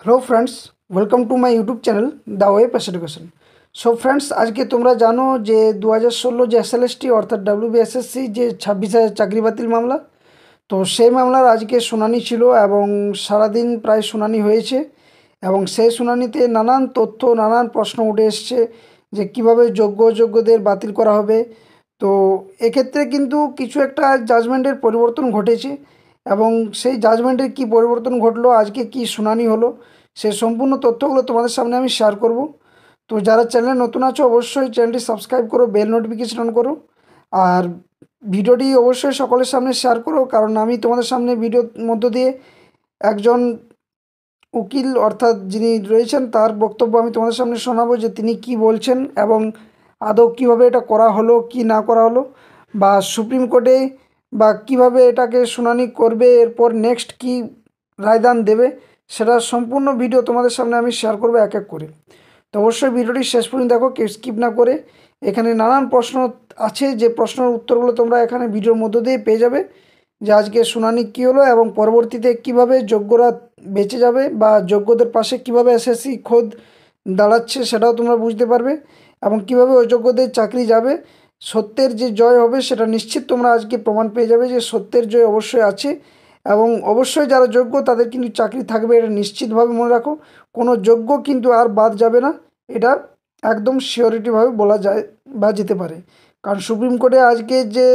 Hello friends, welcome to my YouTube channel the web education. So friends, आज के तुम्हारा जानो जे 2016 যে এসএলএসটি অর্থাৎ ডাব্লিউবিএসএসসি যে 26,000 চাকরি বাতিল মামলা, তো সেই মামলার আজকে শুনানি ছিল এবং সারাদিন প্রায় শুনানি হয়েছে এবং সেই শুনানিতে নানান তথ্য নানান প্রশ্ন উঠে এসছে যে কিভাবে যোগ্য অযোগ্যদের বাতিল করা হবে। তো এক্ষেত্রে কিন্তু কিছু একটা জাজমেন্টের পরিবর্তন ঘটেছে এবং সেই জাজমেন্টের কী পরিবর্তন ঘটলো, আজকে কি শুনানি হলো, সে সম্পূর্ণ তথ্যগুলো তোমাদের সামনে আমি শেয়ার করব। তো যারা চ্যানেলে নতুন আছো অবশ্যই চ্যানেলটি সাবস্ক্রাইব করো, বেল নোটিফিকেশন অন করো আর ভিডিওটি অবশ্যই সকলের সামনে শেয়ার করো, কারণ আমি তোমাদের সামনে ভিডিওর মধ্য দিয়ে একজন উকিল অর্থাৎ যিনি রয়েছেন তার বক্তব্য আমি তোমাদের সামনে শোনাবো যে তিনি কি বলছেন এবং আদৌ কীভাবে এটা করা হলো কি না করা হলো, বা সুপ্রিম কোর্টে বা কিভাবে এটাকে শুনানি করবে, এরপর নেক্সট কি রায়দান দেবে, সেটা সম্পূর্ণ ভিডিও তোমাদের সামনে আমি শেয়ার করবো এক এক করে। তো অবশ্যই ভিডিওটি শেষ পর্যন্ত দেখো, কেউ স্কিপ না করে। এখানে নানান প্রশ্ন আছে, যে প্রশ্নের উত্তরগুলো তোমরা এখানে ভিডিওর মধ্য দিয়ে পেয়ে যাবে, যে আজকে শুনানি কী হলো এবং পরবর্তীতে কিভাবে যোগ্যরা বেঁচে যাবে বা যোগ্যদের পাশে কিভাবে এসএসসি খোদ দাঁড়াচ্ছে সেটাও তোমরা বুঝতে পারবে এবং কিভাবে অযোগ্যদের চাকরি যাবে। সত্যের যে জয় হবে সেটা নিশ্চিত তোমরা আজকে প্রমাণ পেয়ে যাবে যে সত্যের জয় অবশ্যই আছে এবং অবশ্যই যারা যোগ্য তাদের কিন্তু চাকরি থাকবে, এটা নিশ্চিতভাবে মনে রাখো। কোনো যোগ্য কিন্তু আর বাদ যাবে না, এটা একদম শিওরিটিভাবে বলা যায় বা যেতে পারে। কারণ সুপ্রিম কোর্টে আজকে যে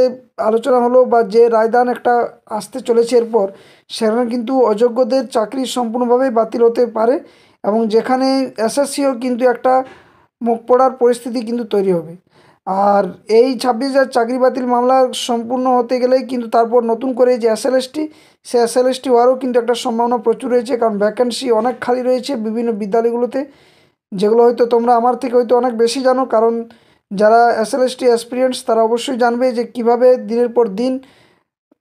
আলোচনা হলো বা যে রায়দান একটা আসতে চলেছে এরপর, সেখানে কিন্তু অযোগ্যদের চাকরি সম্পূর্ণভাবে বাতিল হতে পারে এবং যেখানে এসএসসিও কিন্তু একটা মুখ পড়ার পরিস্থিতি কিন্তু তৈরি হবে। আর এই 26,000 চাকরি বাতিল মামলা সম্পূর্ণ হতে গেলেই কিন্তু তারপর নতুন করে যে এসএলএসটি, সে এসএলএসটি হওয়ারও কিন্তু একটা সম্ভাবনা প্রচুর রয়েছে, কারণ ভ্যাকেন্সি অনেক খালি রয়েছে বিভিন্ন বিদ্যালয়গুলোতে, যেগুলো হয়তো তোমরা আমার থেকে হয়তো অনেক বেশি জানো, কারণ যারা এসএলএসটি এক্সপিরিয়েন্স তারা অবশ্যই জানবে যে কিভাবে দিনের পর দিন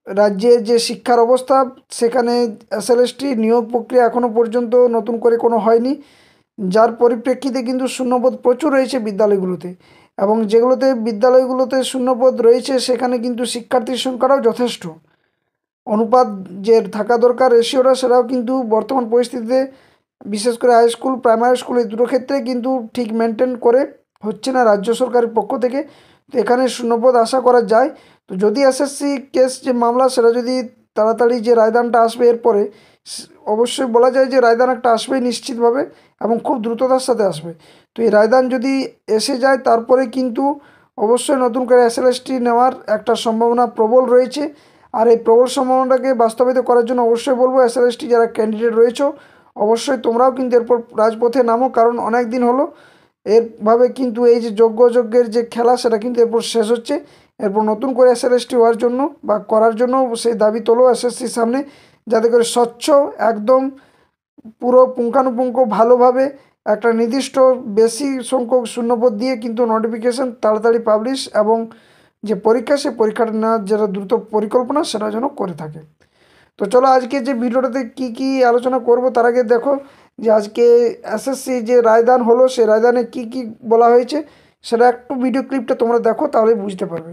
রাজ্যের যে শিক্ষার অবস্থা, সেখানে এসএলএসটি নিয়োগ প্রক্রিয়া এখনও পর্যন্ত নতুন করে কোনো হয়নি, যার পরিপ্রেক্ষিতে কিন্তু শূন্যপদ প্রচুর রয়েছে বিদ্যালয়গুলোতে এবং যেগুলোতে বিদ্যালয়গুলোতে শূন্যপদ রয়েছে সেখানে কিন্তু শিক্ষার্থীর সংখ্যাটাও যথেষ্ট, অনুপাত যে থাকা দরকার রেশিওটা সেটাও কিন্তু বর্তমান পরিস্থিতিতে বিশেষ করে হাই স্কুল প্রাইমারি স্কুল এই দুটো ক্ষেত্রে কিন্তু ঠিক মেনটেন করে হচ্ছে না রাজ্য সরকারের পক্ষ থেকে। তো এখানে শূন্যপদ আশা করা যায়। তো যদি এসএসসি কেস যে মামলা সেটা যদি তাড়াতাড়ি যে রায়দানটা আসবে এরপরে, অবশ্যই বলা যায় যে রায়দান একটা আসবেই নিশ্চিতভাবে এবং খুব দ্রুততার সাথে আসবে। তো এই রায়দান যদি এসে যায় তারপরে কিন্তু অবশ্যই নতুন করে এসএলএসটি নেওয়ার একটা সম্ভাবনা প্রবল রয়েছে। আর এই প্রবল সম্ভাবনাটাকে বাস্তবায়িত করার জন্য অবশ্যই বলবো এসএলএসটি যারা ক্যান্ডিডেট রয়েছে অবশ্যই তোমরাও কিন্তু এরপর রাজপথে নামো, কারণ অনেক দিন হলো এরভাবে কিন্তু এই যে যোগ্য অযোগ্যের যে খেলা সেটা কিন্তু এরপর শেষ হচ্ছে। এরপর নতুন করে এসএলএসটি হওয়ার জন্য বা করার জন্য সেই দাবি তোলো এসএসসির সামনে, যাতে করে স্বচ্ছ একদম পুরো পুঙ্খানুপুঙ্খ ভালোভাবে একটা নির্দিষ্ট বেশি সংখ্যক শূন্যপদ দিয়ে কিন্তু নোটিফিকেশান তাড়াতাড়ি পাবলিশ এবং যে পরীক্ষা সে পরীক্ষাটা নেওয়ার যেটা দ্রুত পরিকল্পনা সেটা যেন করে থাকে। তো চলো আজকে যে ভিডিওটাতে কি কি আলোচনা করব তার আগে দেখো যে আজকে এসএসসি যে রায়দান হলো সেই রায়দানে কি কি বলা হয়েছে সেটা একটু ভিডিও ক্লিপটা তোমরা দেখো, তাহলে বুঝতে পারবে।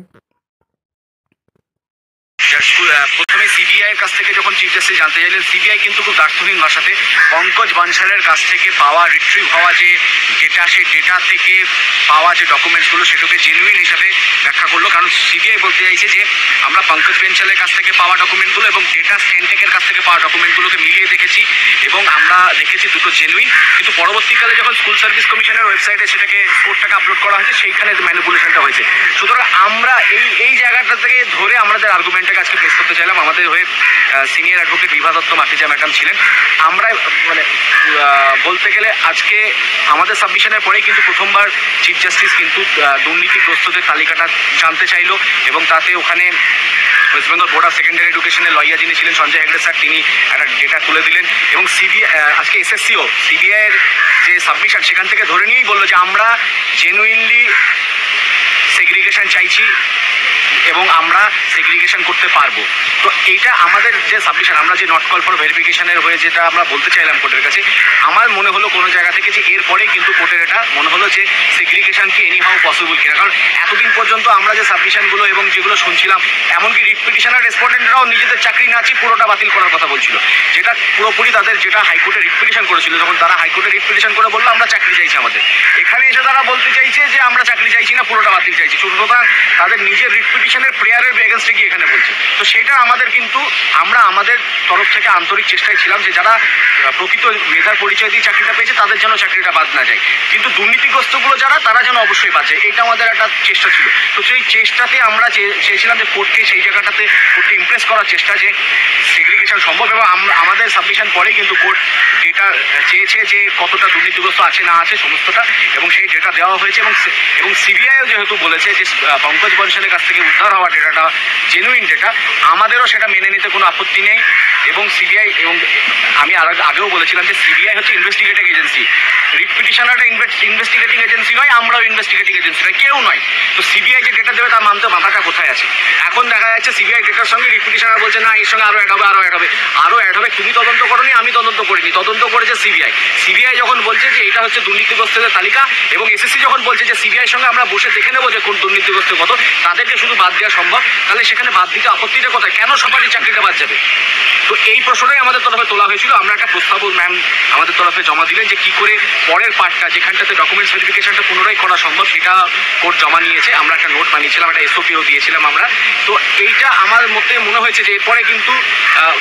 প্রথমে সিবিআই এর কাছ থেকে যখন চিফ জাস্টিস জানতে চাইলেন, সিবিআই কিন্তু খুব দার্থহীন ভাষাতে পঙ্কজ বানশালের কাছ থেকে পাওয়া রিট্রিভ হওয়া যে ডেটা, সেই ডেটা থেকে পাওয়া যে ডকুমেন্টসগুলো সেটাকে জেনুইন হিসাবে ব্যাখ্যা করলো। কারণ সিবিআই বলতে চাইছে যে আমরা পঙ্কজ বেঞ্চালের কাছ থেকে পাওয়া ডকুমেন্টগুলো এবং ডেটা স্ট্যানটেকের কাছ থেকে পাওয়া ডকুমেন্টগুলোকে মিলিয়ে দেখেছি এবং আমরা দেখেছি দুটো জেনুইন, কিন্তু পরবর্তীকালে যখন স্কুল সার্ভিস কমিশনের ওয়েবসাইটে সেটাকে কোডটাকে আপলোড করা হয়েছে সেইখানে ম্যানিপুলেশনটা হয়েছে। সুতরাং আমরা এই জায়গাটা থেকে ধরে আমাদের আর্গুমেন্টটাকে আজকে প্লেস করতে চাইলাম। আমাদের হয়ে সিনিয়র অ্যাডভোকেট বিভা দত্ত মাফিজা ম্যাডাম ছিলেন। আমরা মানে বলতে গেলে আজকে আমাদের সাবমিশনের পরেই কিন্তু প্রথমবার চিফ জাস্টিস কিন্তু দুর্নীতিগ্রস্তদের তালিকাটা জানতে চাইলো এবং তাতে ওখানে West Bengal board of secondary এডুকেশনের লয়ার যিনি ছিলেন সঞ্জয় হেগড়ে স্যার, তিনি একটা ডেটা তুলে দিলেন এবং আজকে এসএসসিও সিবিআইয়ের যে সাবমিশন সেখান থেকে ধরে নিয়েই বললো যে আমরা জেনুইনলি সেগ্রিগেশন চাইছি এবং আমরা সেগ্রিগেশন করতে পারবো। তো এইটা আমাদের যে সাবমিশন, আমরা যে নট কল ফর ভেরিফিকেশনের হয়ে যেটা আমরা বলতে চাইলাম কোর্টের কাছে, আমার মনে হলো কোনো জায়গা থেকে যে এরপরে কিন্তু কোর্টের এটা মনে হলো যে সেগ্রিগেশন কি এনিহাউ পসিবল কিনা। কারণ এতদিন পর্যন্ত আমরা যে সাবমিশনগুলো এবং যেগুলো শুনছিলাম, এমনকি রিট পিটিশনার রেসপন্ডেন্টরাও নিজেদের চাকরি না চেয়ে পুরোটা বাতিল করার কথা বলছিল, যেটা পুরোপুরি তাদের যেটা হাইকোর্টে রিট পিটিশন করেছিল, যখন তারা হাইকোর্টে রিট পিটিশন করে বললো আমরা চাকরি চাইছি আমাদের, এখানে এসে তারা বলতে চাইছে যে আমরা চাকরি চাইছি না, পুরোটা বাতিল চাইছি। সুতরাং তাদের নিজের রিট পিটিশনের প্রেয়ারের এগেনস্টে গিয়ে এখানে বলছে। তো সেটা আমাদের কিন্তু আমরা আমাদের তরফ থেকে আন্তরিক চেষ্টায় ছিলাম যে যারা প্রকৃত মেধার পরিচয় দিয়ে চাকরিটা পেয়েছে তাদের যেন চাকরিটা বাদ না যায়, কিন্তু দুর্নীতিগ্রস্তগুলো যারা তারা যেন অবশ্যই বাদ যায়, এটা আমাদের একটা চেষ্টা ছিল। তো সেই চেষ্টাতে আমরা চেয়েছিলাম যে কোর্টকে সেই জায়গাটাতে কোর্টকে ইমপ্রেস করার চেষ্টা যে সেগ্রিগেশন সম্ভব, এবং আমাদের সাবমিশন পরে কিন্তু কোর্ট ডেটা চেয়েছে যে কতটা দুর্নীতিগ্রস্ত আছে না আছে সমস্তটা, এবং সেই ডেটা দেওয়া হয়েছে। এবং সিবিআইও যেহেতু বলেছে যে পঙ্কজ বনশালের কাছ থেকে উদ্ধার হওয়া ডেটাটা জেনুইন ডেটা, আমাদেরও সেটা মেনে নিতে কোনো আপত্তি নেই। এবং সিবিআই, এবং আমি আগেও বলেছিলাম যে সিবিআই হচ্ছে ইনভেস্টিগেটিং এজেন্সি, রিট পিটিশনারটা ইনভেস্টিগেটিং এজেন্সি নয়, আমরাও ইনভেস্টিগেটিং এজেন্সি নয়, কেউ নয়। তো সিবিআই যে ডেটা দেবে তার মানতে মাথাটা কোথায় আছে? এখন দেখা যাচ্ছে সিবিআই ডেটার সঙ্গে রিট পিটিশনার বলছে না, এর সঙ্গে আরও অ্যাড হবে, আরও অ্যাড হবে, আরও অ্যাড হবে। তুমি তদন্ত করোনি, আমি তদন্ত করিনি, তদন্ত করেছে সিবিআই। সিবিআই যখন বলছে যে এটা হচ্ছে দুর্নীতিগ্রস্তদের তালিকা, এবং এসএসসি যখন বলছে যে সিবিআইয়ের সঙ্গে আমরা বসে দেখে নেবো যে কোন দুর্নীতিগ্রস্ত কত, তাদেরকে শুধু বাদ দেওয়া সম্ভব, তাহলে সেখানে বাদ দিতে আপত্তিটা কোথায়? কেন সবারই চাকরিটা বাদ যাবে? তো এই প্রশ্নটাই আমাদের তরফে তোলা হয়েছিল। আমরা একটা প্রস্তাবও ম্যাম আমাদের তরফে জমা দিলেন যে কি করে পরের পার্টটা, যেখানটাতে ডকুমেন্টস ভেরিফিকেশনটা পুনরায় করা সম্ভব, সেটা কোর্ট জমা নিয়েছে। আমরা একটা নোট বানিয়েছিলাম, একটা এসওপিও দিয়েছিলাম আমরা। তো এইটা আমার মতে মনে হয়েছে যে এরপরে কিন্তু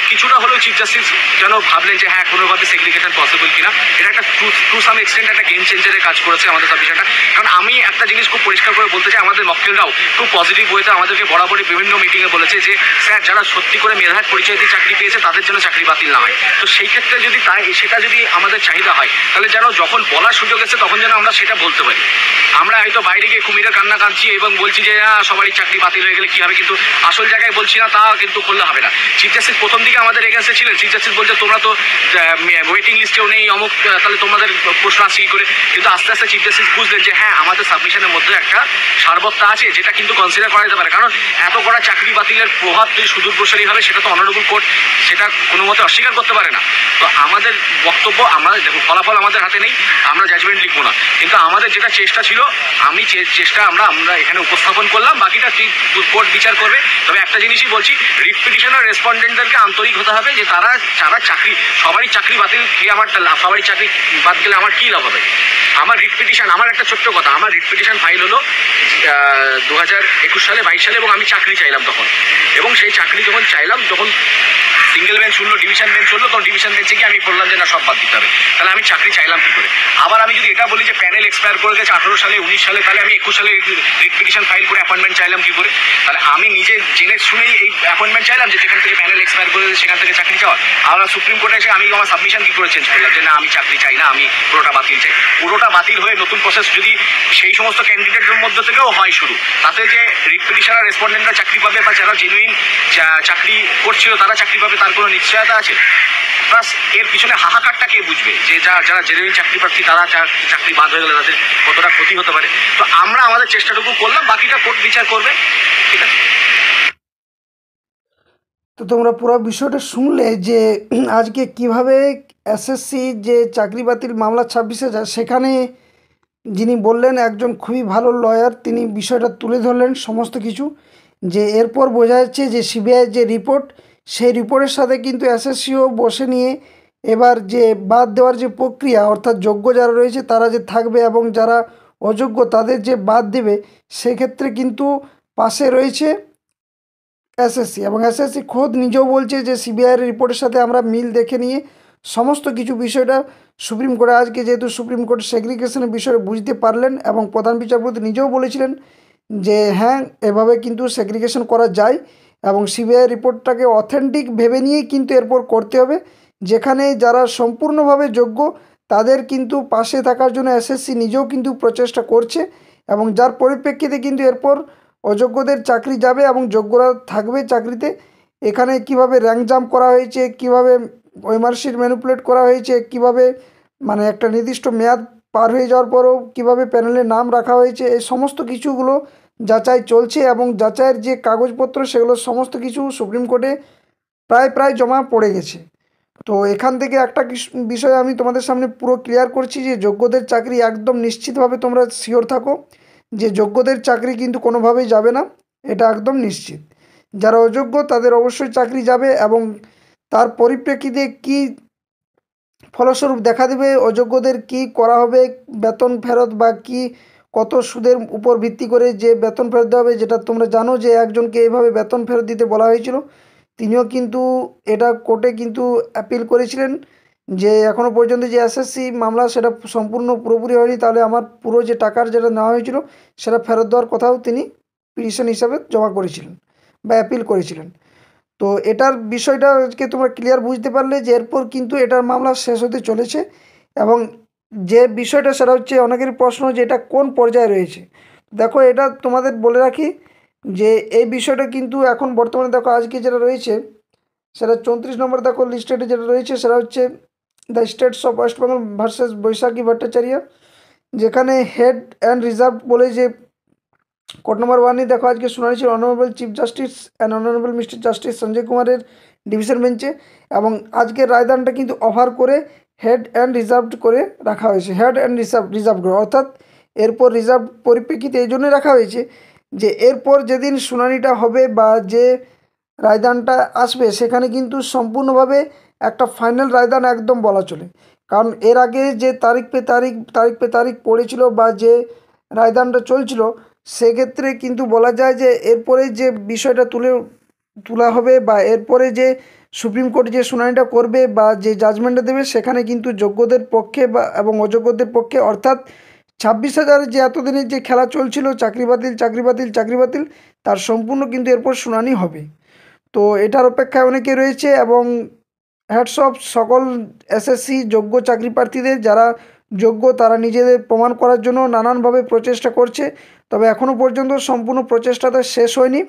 কিছুটা হলেও চিফ জাস্টিস যেন ভাবলেন যে হ্যাঁ কোনোভাবে সেগ্রিগেশন পসিবল কিনা। এটা একটা টু সাম এক্সটেন্ট একটা গেম চেঞ্জারের কাজ করেছে আমাদের সাবমিশনটা। কারণ আমি একটা জিনিস খুব পরিষ্কার করে বলতে চাই, আমাদের মক্কেলরাও খুব পজিটিভ ওয়েতে আমাদেরকে বরাবরই বিভিন্ন মিটিংয়ে বলেছে যে স্যার যারা সত্যি করে মেধার পরিচয় দিয়ে চাকরি পেয়েছে তাদের জন্য চাকরি বাতিল না হয়। তো সেই ক্ষেত্রে যদি সেটা যদি আমাদের চাহিদা হয়, তাহলে যেন যখন বলার সুযোগ এসে তখন যেন আমরা সেটা বলতে পারি। আমরা হয়তো বাইরে গিয়ে কুমিরের কান্না কাঁদছি এবং বলছি যে সবারই চাকরি বাতিল হয়ে গেলে কী হবে, কিন্তু আসল জায়গায় বলছি না, তা কিন্তু করলে হবে না। চিফ জাস্টিস প্রথম দিকে আমাদের এগেন্সে ছিলেন। চিফ জাস্টিস বলছে তোমরা তো ওয়েটিং লিস্টেও নেই, অমুক, তাহলে তোমাদের প্রশ্ন আসছে কী করে? কিন্তু আস্তে আস্তে চিফ জাস্টিস বুঝলেন যে হ্যাঁ আমাদের সাবমিশনের মধ্যে একটা সারবত্তা আছে, যেটা কিন্তু কনসিডার করা যেতে পারে। কারণ এত করা চাকরি বাতিলের প্রভাব যদি সুদূর প্রসারী হবে, সেটা তো অনারেবল কোর্ট সেটা কোনো মতে অস্বীকার করতে পারে না। তো আমাদের বক্তব্য, আমরা দেখুন ফলাফল আমাদের হাতে নেই, আমরা জাজমেন্ট লিখবো না, কিন্তু আমাদের যেটা চেষ্টা ছিল চেষ্টা আমরা এখানে উপস্থাপন করলাম, বাকিটা কোর্ট বিচার করবে। তবে একটা জিনিসই বলছি, রিট পিটিশনার রেসপন্ডেন্টদেরকে আন্তরিক হতে হবে যে তারা চাকরি, সবারই চাকরি বাতিল গিয়ে আমার সবারই চাকরি বাদ গেলে আমার কী লাভ হবে? আমার রিট পিটিশন, আমার একটা ছোট্ট কথা, আমার রিট পিটিশন ফাইল হলো 2021 সালে 22 সালে, এবং আমি চাকরি চাইলাম তখন। এবং সেই চাকরি যখন চাইলাম, যখন সিঙ্গেল বেঞ্চ শুনলো, ডিভিশন বেঞ্চ শুনলো, তখন ডিভিশন বেঞ্চে গিয়ে আমি বললাম যে না, সব বাদ দিতে হবে। তাহলে আমি চাকরি চাইলাম কী করে? আবার আমি যদি এটা বলি যে প্যানেল এক্সপায়ার করে গেছে 18 সালে 19 সালে, তাহলে আমি 21 সালে রিট পিটিশন ফাইল করে অ্যাপয়েন্টমেন্ট চাইলাম কী করে? তাহলে আমি নিজে জেনে শুনেই এই অ্যাপয়েন্টমেন্ট চাইলাম যে যেখান থেকে প্যানেল এক্সপায়ার করে সেখান থেকে চাকরি চাওয়া। আমরা সুপ্রিম কোর্টে এসে আমি আমার সাবমিশন কী করে চেঞ্জ করলাম যে না, আমি চাকরি চাই না, আমি পুরোটা বাতিল চাই। পুরোটা বাতিল হয়ে নতুন প্রসেস যদি সেই সমস্ত ক্যান্ডিডেটের মধ্যে থেকেও হয় শুরু, তাতে যে রিট পিটিশনার রেসপন্ডেন্টরা চাকরি পাবে বা যারা জেনুইন চাকরি করছিল তারা চাকরি পাবে, তার কোনো নিশ্চয়তা আছে? প্লাস এর পিছনে হাহাকারটা কে বুঝবে যে যারা জেনুইন চাকরি প্রার্থী তারা চাকরি বাদ হয়ে গেলে তাদের কতটা ক্ষতি হতে পারে? তো আমরা আমাদের চেষ্টাটুকু করলাম, বাকিটা কোর্ট বিচার করবে, ঠিক আছে? তো তোমরা পুরো বিষয়টা শুনলে যে আজকে কিভাবে এসএসসি যে চাকরি বাতিল মামলা 26,000, সেখানে যিনি বললেন একজন খুবই ভালো লয়ার, তিনি বিষয়টা তুলে ধরলেন সমস্ত কিছু, যে এরপর বোঝা যাচ্ছে যে সিবিআইয়ের যে রিপোর্ট, সেই রিপোর্টের সাথে কিন্তু এসএসসিও বসে নিয়ে এবার যে বাদ দেওয়ার যে প্রক্রিয়া, অর্থাৎ যোগ্য যারা রয়েছে তারা যে থাকবে এবং যারা অযোগ্য তাদের যে বাদ দেবে, সেক্ষেত্রে কিন্তু পাশে রয়েছে এসএসসি। এবং এসএসসি খোদ নিজেও বলছে যে সিবিআইয়ের রিপোর্টের সাথে আমরা মিল দেখে নিয়ে সমস্ত কিছু বিষয়টা সুপ্রিম কোর্টে, আজকে যেহেতু সুপ্রিম কোর্ট সেগ্রিগেশনের বিষয়ে বুঝতে পারলেন এবং প্রধান বিচারপতি নিজেও বলেছিলেন যে হ্যাঁ এভাবে কিন্তু সেগ্রিগেশন করা যায়, এবং সিবিআই রিপোর্টটাকে অথেন্টিক ভেবে নিয়েই কিন্তু এরপর করতে হবে। যেখানে যারা সম্পূর্ণভাবে যোগ্য তাদের কিন্তু পাশে থাকার জন্য এসএসসি নিজেও কিন্তু প্রচেষ্টা করছে, এবং যার পরিপ্রেক্ষিতে কিন্তু এরপর অযোগ্যদের চাকরি যাবে এবং যোগ্যরা থাকবে চাকরিতে। এখানে কিভাবে র্যাঙ্ক জাম্প করা হয়েছে, কিভাবে ওএমআরশিট ম্যানিপুলেট করা হয়েছে, কিভাবে মানে একটা নির্দিষ্ট মেয়াদ পার হয়ে যাওয়ার পরও কীভাবে প্যানেলে নাম রাখা হয়েছে, এই সমস্ত কিছুগুলো যাচাই চলছে এবং যাচাইয়ের যে কাগজপত্র সেগুলো সমস্ত কিছু সুপ্রিম কোর্টে প্রায় জমা পড়ে গেছে। তো এখান থেকে একটা বিষয় আমি তোমাদের সামনে পুরো ক্লিয়ার করছি যে যোগ্যদের চাকরি একদম নিশ্চিতভাবে তোমরা শিওর থাকো যে যোগ্যদের চাকরি কিন্তু কোনোভাবেই যাবে না, এটা একদম নিশ্চিত। যারা অযোগ্য তাদের অবশ্যই চাকরি যাবে এবং তার পরিপ্রেক্ষিতে কী ফলস্বরূপ দেখা দেবে, অযোগ্যদের কি করা হবে, বেতন ফেরত বা কি কত সুদের উপর ভিত্তি করে যে বেতন ফেরত দেওয়া হবে, যেটা তোমরা জানো যে একজনকে এভাবে বেতন ফেরত দিতে বলা হয়েছিল। তিনিও কিন্তু এটা কোর্টে কিন্তু অ্যাপিল করেছিলেন যে এখনও পর্যন্ত যে এসএসসি মামলা সেটা সম্পূর্ণ পুরোপুরি হয়নি, তাহলে আমার পুরো যে টাকার যেটা নেওয়া হয়েছিল সেটা ফেরত দেওয়ার কথাও তিনি পিটিশন হিসাবে জমা করেছিলেন বা অ্যাপিল করেছিলেন। তো এটার বিষয়টা আজকে তোমরা ক্লিয়ার বুঝতে পারলে যে এরপর কিন্তু এটার মামলা শেষ হতে চলেছে। এবং যে বিষয়টা সেটা হচ্ছে অনেকের প্রশ্ন যে এটা কোন পর্যায়ে রয়েছে। দেখো এটা তোমাদের বলে রাখি যে এই বিষয়টা কিন্তু এখন বর্তমানে দেখো আজকে যেটা রয়েছে সেটা 34 নম্বর দেখো লিস্টেডে যেটা রয়েছে সেটা হচ্ছে the states of West Bengal versus Baishakhi Bhattacharya, যেখানে হেড অ্যান্ড রিজার্ভ বলে যে কোর্ট নম্বর 1 দেখো আজকে শুনানি ছিল honourable chief justice and honourable mister justice Sanjay কুমারের ডিভিশন বেঞ্চে। এবং আজকের রায়দানটা কিন্তু অফার করে হেড অ্যান্ড রিজার্ভড করে রাখা হয়েছে, হেড অ্যান্ড রিজার্ভ করে, অর্থাৎ এরপর রিজার্ভ পরিপ্রেক্ষিতে এই জন্যই রাখা হয়েছে যে এরপর যেদিন শুনানিটা হবে বা যে রায়দানটা আসবে সেখানে কিন্তু সম্পূর্ণভাবে একটা ফাইনাল রায়দান একদম বলা চলে। কারণ এর আগে যে তারিখ পড়েছিল বা যে রায়দানটা চলছিল সেক্ষেত্রে কিন্তু বলা যায় যে এরপরে যে বিষয়টা তোলা হবে বা এরপরে যে সুপ্রিম কোর্ট যে শুনানিটা করবে বা যে জাজমেন্টটা দেবে সেখানে কিন্তু যোগ্যদের পক্ষে বা এবং অযোগ্যদের পক্ষে, অর্থাৎ 26,000 যে এতদিনের যে খেলা চলছিল চাকরি বাতিল তার সম্পূর্ণ কিন্তু এরপর শুনানি হবে। তো এটার অপেক্ষায় অনেকে রয়েছে এবং হ্যাটস অফ সকল এসএসসি যোগ্য চাকরি প্রার্থীদের, যারা যোগ্য তারা নিজেদের প্রমাণ করার জন্য নানানভাবে প্রচেষ্টা করছে। তবে এখনও পর্যন্ত সম্পূর্ণ প্রচেষ্টাটা শেষ হয়নি,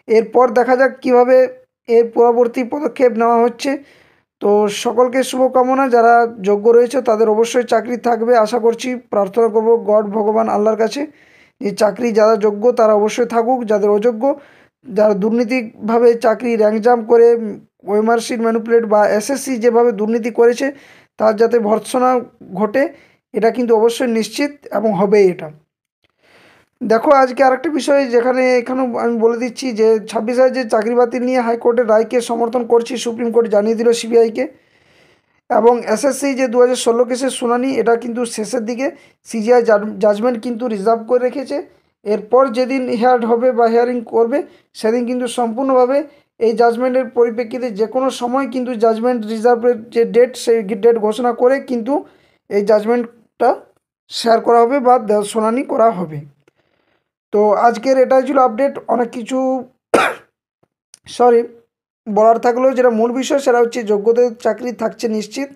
এরপর দেখা যাক কীভাবে এর পরবর্তী পদক্ষেপ নেওয়া হচ্ছে। তো সকলকে শুভকামনা, যারা যোগ্য রয়েছে তাদের অবশ্যই চাকরি থাকবে আশা করছি, প্রার্থনা করব গড ভগবান আল্লাহর কাছে যে চাকরি যারা যোগ্য তারা অবশ্যই থাকুক, যাদের অযোগ্য যারা দুর্নীতিভাবে চাকরি র্যাঙ্ক জাম্প করে ওএমআরসির ম্যানিপুলেট বা এসএসসি যেভাবে দুর্নীতি করেছে তার যাতে ভর্ৎসনা ঘটে, এটা কিন্তু অবশ্যই নিশ্চিত এবং হবেই এটা। দেখো আজকে আরেকটা বিষয় এখানেও আমি বলে দিচ্ছি যে 26,000 যে চাকরি বাতিল নিয়ে হাইকোর্টের রায়কে সমর্থন করছি, সুপ্রিম কোর্ট জানিয়ে দিল সিবিআইকে। এবং এসএসসি যে 2016 কেসের শুনানি এটা কিন্তু শেষের দিকে, সিজিআই জাজমেন্ট কিন্তু রিজার্ভ করে রেখেছে। এরপর যেদিন হবে বা হিয়ারিং করবে সেদিন কিন্তু সম্পূর্ণভাবে এই জাজমেন্টের পরিপ্রেক্ষিতে যে কোনো সময় কিন্তু জাজমেন্ট রিজার্ভের যে ডেট সেই ডেট ঘোষণা করে কিন্তু এই জাজমেন্টটা শেয়ার করা হবে বা শুনানি করা হবে। তো আজকের এটাই ছিল আপডেট, অনেক কিছু বলার থাকলেও যেটা মূল বিষয় সেটা হচ্ছে যোগ্যদের চাকরি থাকছে নিশ্চিত।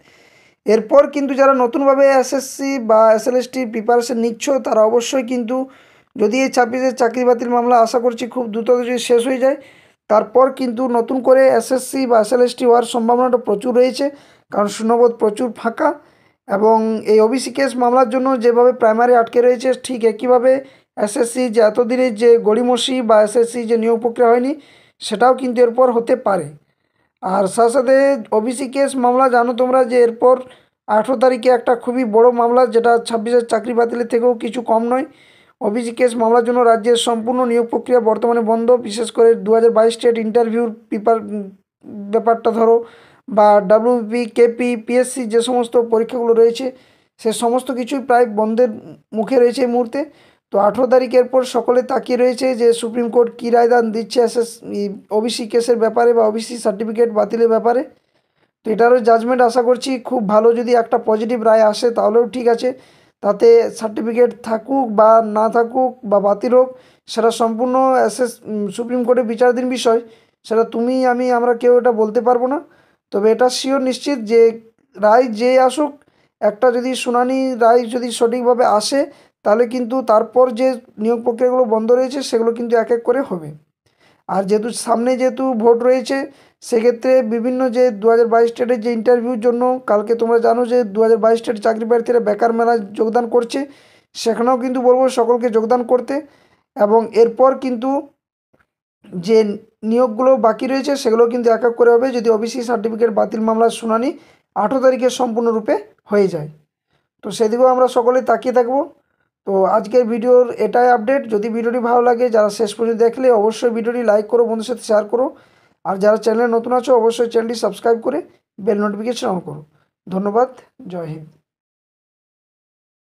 এরপর কিন্তু যারা নতুনভাবে এসএসসি বা এসএলএসটি প্রিপারেশন নিচ্ছ তারা অবশ্যই কিন্তু যদি এই 26-এর চাকরি বাতিল মামলা আশা করছি খুব দ্রুত যদি শেষ হয়ে যায় তারপর কিন্তু নতুন করে এসএসসি বা এসএলএসটি হওয়ার সম্ভাবনাটা প্রচুর রয়েছে, কারণ শূন্যপদ প্রচুর ফাঁকা। এবং এই ওবিসি কেস মামলার জন্য যেভাবে প্রাইমারি আটকে রয়েছে ঠিক একইভাবে এসএসসি যে এতদিনের যে গড়িমসি বা এসএসসি যে নিয়োগ প্রক্রিয়া হয়নি সেটাও কিন্তু এরপর হতে পারে। আর সাথে সাথে ওবিসি কেস মামলা জানো তোমরা যে এরপর 18 তারিখে একটা খুবই বড় মামলা, যেটা 26-এর চাকরি বাতিলের থেকেও কিছু কম নয়। ওবিসি কেস মামলার জন্য রাজ্যের সম্পূর্ণ নিয়োগ প্রক্রিয়া বর্তমানে বন্ধ, বিশেষ করে 2022 স্টেট ইন্টারভিউর ব্যাপারটা ধরো বা ডাব্লিউবি কেপি পিএসসি যে সমস্ত পরীক্ষাগুলো রয়েছে সে সমস্ত কিছুই প্রায় বন্ধের মুখে রয়েছে এই মুহূর্তে। তো 18 তারিখের পর সকলে তাকিয়ে রয়েছে যে সুপ্রিম কোর্ট কী রায়দান দিচ্ছে ওবিসি কেসের ব্যাপারে বা ওবিসি সার্টিফিকেট বাতিলের ব্যাপারে। তো এটারও জাজমেন্ট আশা করছি খুব ভালো, যদি একটা পজিটিভ রায় আসে তাহলেও ঠিক আছে, তাতে সার্টিফিকেট থাকুক বা না থাকুক বা বাতিল হোক সেটা সম্পূর্ণ সুপ্রিম কোর্টের বিচারাধীন বিষয়, সেটা তুমি আমরা কেউ এটা বলতে পারবো না। তবে এটা শিওর নিশ্চিত যে রায় যে আসুক, একটা যদি শুনানি রায় যদি সঠিকভাবে আসে তাহলে কিন্তু তারপর যে নিয়োগ প্রক্রিয়াগুলো বন্ধ রয়েছে সেগুলো কিন্তু এক এক করে হবে। আর সামনে যেহেতু ভোট রয়েছে সেক্ষেত্রে বিভিন্ন যে 2022 স্টেটের যে ইন্টারভিউর জন্য কালকে তোমরা জানো যে 2022 স্টেট চাকরি প্রার্থীরা বেকার মেলায় যোগদান করছে, সেখানেও কিন্তু বলবো সকলকে যোগদান করতে। এবং এরপর কিন্তু যে নিয়োগগুলো বাকি রয়েছে সেগুলো কিন্তু এক এক করে হবে যদি ওবিসি সার্টিফিকেট বাতিল মামলার শুনানি 18 তারিখে সম্পূর্ণরূপে হয়ে যায়। তো সেদিকেও আমরা সকলেই তাকিয়ে থাকবো। তো আজকের ভিডিওর এটাই আপডেট। যদি ভিডিওটি ভালো লাগে, যারা শেষ পর্যন্ত দেখলে অবশ্যই ভিডিওটি লাইক করো, বন্ধুদের সাথে শেয়ার করো, আর যারা চ্যানেলে নতুন আছো অবশ্যই চ্যানেলটি সাবস্ক্রাইব করে বেল নোটিফিকেশন অন করো। ধন্যবাদ। জয় হিন্দ।